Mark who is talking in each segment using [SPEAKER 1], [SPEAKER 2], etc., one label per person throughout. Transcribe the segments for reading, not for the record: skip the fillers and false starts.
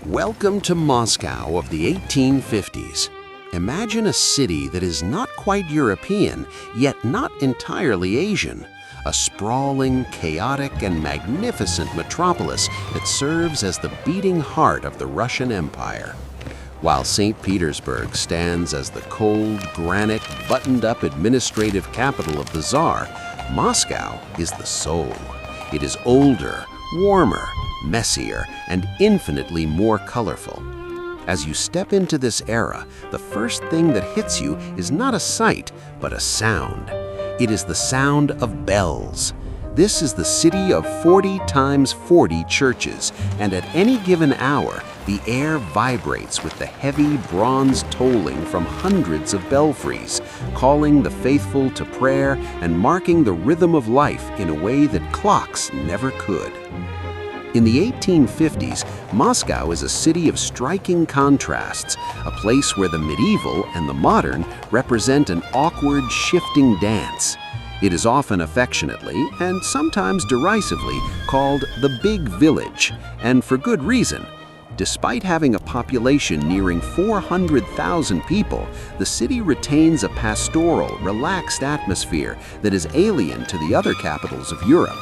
[SPEAKER 1] Welcome to Moscow of the 1850s. Imagine a city that is not quite European, yet not entirely Asian. A sprawling, chaotic, and magnificent metropolis that serves as the beating heart of the Russian Empire. While St. Petersburg stands as the cold, granite, buttoned-up administrative capital of the Tsar, Moscow is the soul. It is older, warmer, messier, and infinitely more colorful. As you step into this era, the first thing that hits you is not a sight, but a sound. It is the sound of bells. This is the city of 40 times 40 churches, and at any given hour, the air vibrates with the heavy bronze tolling from hundreds of belfries, calling the faithful to prayer and marking the rhythm of life in a way that clocks never could. In the 1850s, Moscow is a city of striking contrasts, a place where the medieval and the modern represent an awkward, shifting dance. It is often affectionately, and sometimes derisively, called the Big Village, and for good reason. Despite having a population nearing 400,000 people, the city retains a pastoral, relaxed atmosphere that is alien to the other capitals of Europe.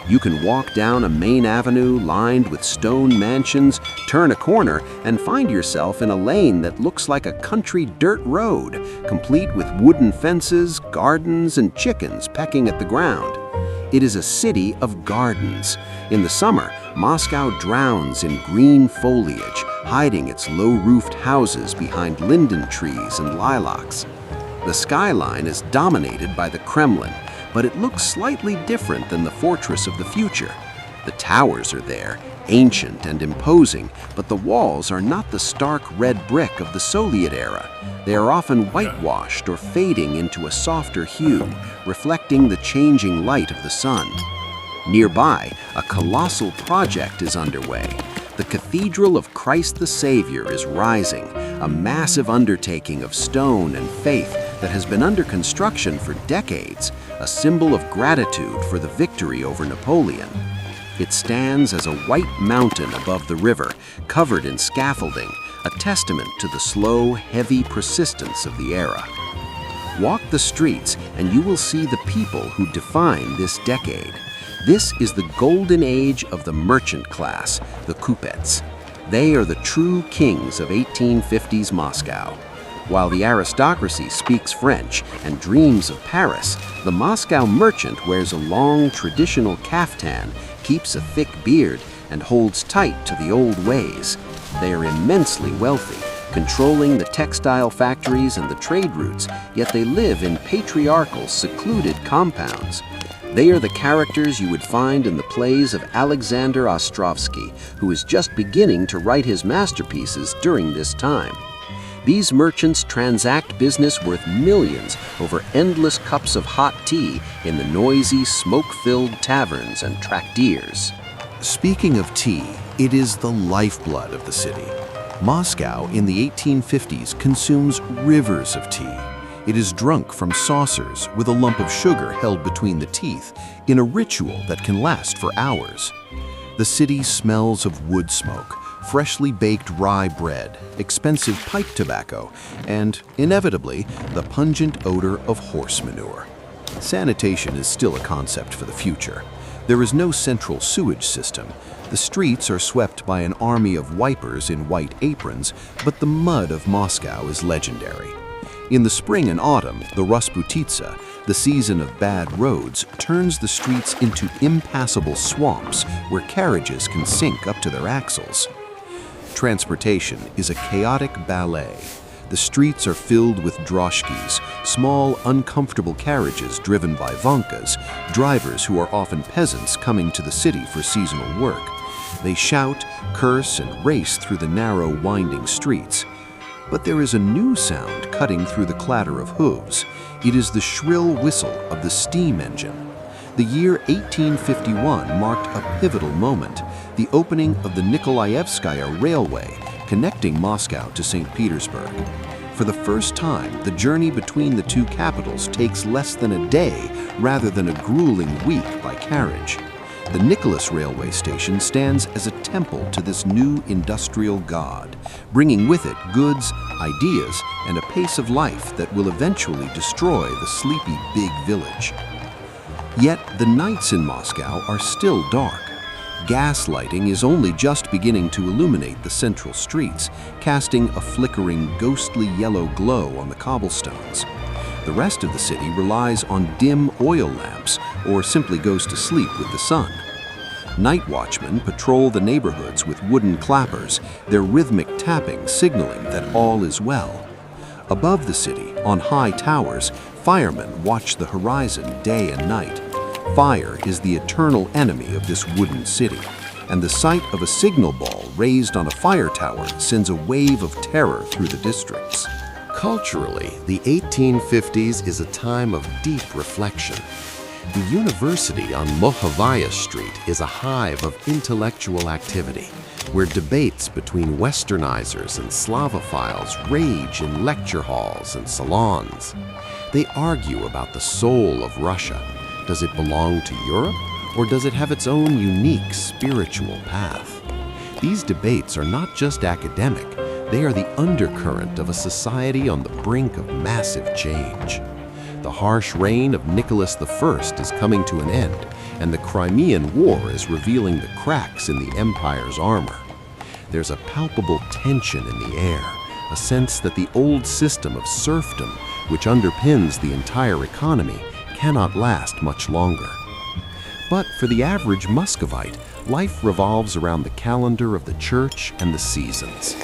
[SPEAKER 1] You can walk down a main avenue lined with stone mansions, turn a corner, and find yourself in a lane that looks like a country dirt road, complete with wooden fences, gardens, and chickens pecking at the ground. It is a city of gardens. In the summer, Moscow drowns in green foliage, hiding its low-roofed houses behind linden trees and lilacs. The skyline is dominated by the Kremlin, but it looks slightly different than the fortress of the future. The towers are there, ancient and imposing, but the walls are not the stark red brick of the Soviet era. They are often whitewashed or fading into a softer hue, reflecting the changing light of the sun. Nearby, a colossal project is underway. The Cathedral of Christ the Savior is rising, a massive undertaking of stone and faith that has been under construction for decades, a symbol of gratitude for the victory over Napoleon. It stands as a white mountain above the river, covered in scaffolding, a testament to the slow, heavy persistence of the era. Walk the streets and you will see the people who define this decade. This is the golden age of the merchant class, the Kupets. They are the true kings of 1850s Moscow. While the aristocracy speaks French and dreams of Paris, the Moscow merchant wears a long traditional kaftan, keeps a thick beard, and holds tight to the old ways. They are immensely wealthy, controlling the textile factories and the trade routes, yet they live in patriarchal, secluded compounds. They are the characters you would find in the plays of Alexander Ostrovsky, who is just beginning to write his masterpieces during this time. These merchants transact business worth millions over endless cups of hot tea in the noisy, smoke-filled taverns and traktirs. Speaking of tea, it is the lifeblood of the city. Moscow in the 1850s consumes rivers of tea. It is drunk from saucers with a lump of sugar held between the teeth in a ritual that can last for hours. The city smells of wood smoke, freshly baked rye bread, expensive pipe tobacco, and, inevitably, the pungent odor of horse manure. Sanitation is still a concept for the future. There is no central sewage system. The streets are swept by an army of wipers in white aprons, but the mud of Moscow is legendary. In the spring and autumn, the Rasputitsa, the season of bad roads, turns the streets into impassable swamps where carriages can sink up to their axles. Transportation is a chaotic ballet. The streets are filled with droshkis, small, uncomfortable carriages driven by vankas, drivers who are often peasants coming to the city for seasonal work. They shout, curse, and race through the narrow, winding streets. But there is a new sound cutting through the clatter of hooves. It is the shrill whistle of the steam engine. The year 1851 marked a pivotal moment, the opening of the Nikolaevskaya Railway, connecting Moscow to St. Petersburg. For the first time, the journey between the two capitals takes less than a day rather than a grueling week by carriage.
[SPEAKER 2] The Nicholas railway station stands as a temple to this new industrial god, bringing with it goods, ideas, and a pace of life that will eventually destroy the sleepy big village. Yet the nights in Moscow are still dark. Gas lighting is only just beginning to illuminate the central streets, casting a flickering, ghostly yellow glow on the cobblestones. The rest of the city relies on dim oil lamps or simply goes to sleep with the sun. Night watchmen patrol the neighborhoods with wooden clappers, their rhythmic tapping signaling that all is well. Above the city, on high towers, firemen watch the horizon day and night. Fire is the eternal enemy of this wooden city, and the sight of a signal ball raised on a fire tower sends a wave of terror through the districts.
[SPEAKER 1] Culturally, the 1850s is a time of deep reflection. The university on Mohovaya Street is a hive of intellectual activity, where debates between westernizers and Slavophiles rage in lecture halls and salons. They argue about the soul of Russia. Does it belong to Europe, or does it have its own unique spiritual path? These debates are not just academic, they are the undercurrent of a society on the brink of massive change. The harsh reign of Nicholas I is coming to an end, and the Crimean War is revealing the cracks in the empire's armor. There's a palpable tension in the air, a sense that the old system of serfdom, which underpins the entire economy, cannot last much longer. But for the average Muscovite, life revolves around the calendar of the church and the seasons.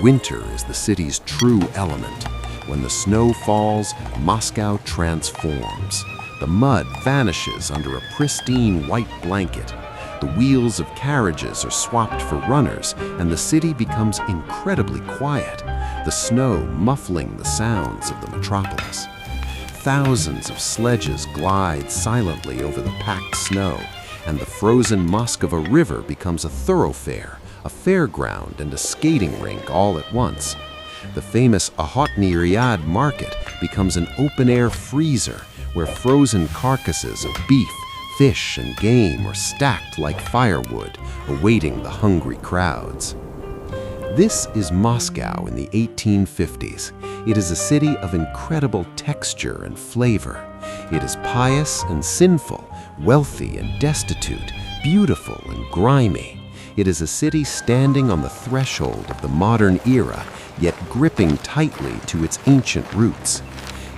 [SPEAKER 1] Winter is the city's true element. When the snow falls, Moscow transforms. The mud vanishes under a pristine white blanket. The wheels of carriages are swapped for runners, and the city becomes incredibly quiet, the snow muffling the sounds of the metropolis. Thousands of sledges glide silently over the packed snow, and the frozen Moskva River becomes a thoroughfare, a fairground, and a skating rink all at once. The famous Ahotny Ryad market becomes an open-air freezer where frozen carcasses of beef, fish, and game are stacked like firewood, awaiting the hungry crowds. This is Moscow in the 1850s. It is a city of incredible texture and flavor. It is pious and sinful, wealthy and destitute, beautiful and grimy. It is a city standing on the threshold of the modern era, yet gripping tightly to its ancient roots.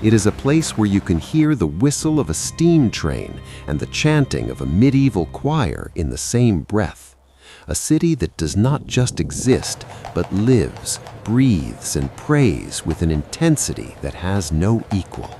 [SPEAKER 1] It is a place where you can hear the whistle of a steam train and the chanting of a medieval choir in the same breath. A city that does not just exist, but lives, breathes, and prays with an intensity that has no equal.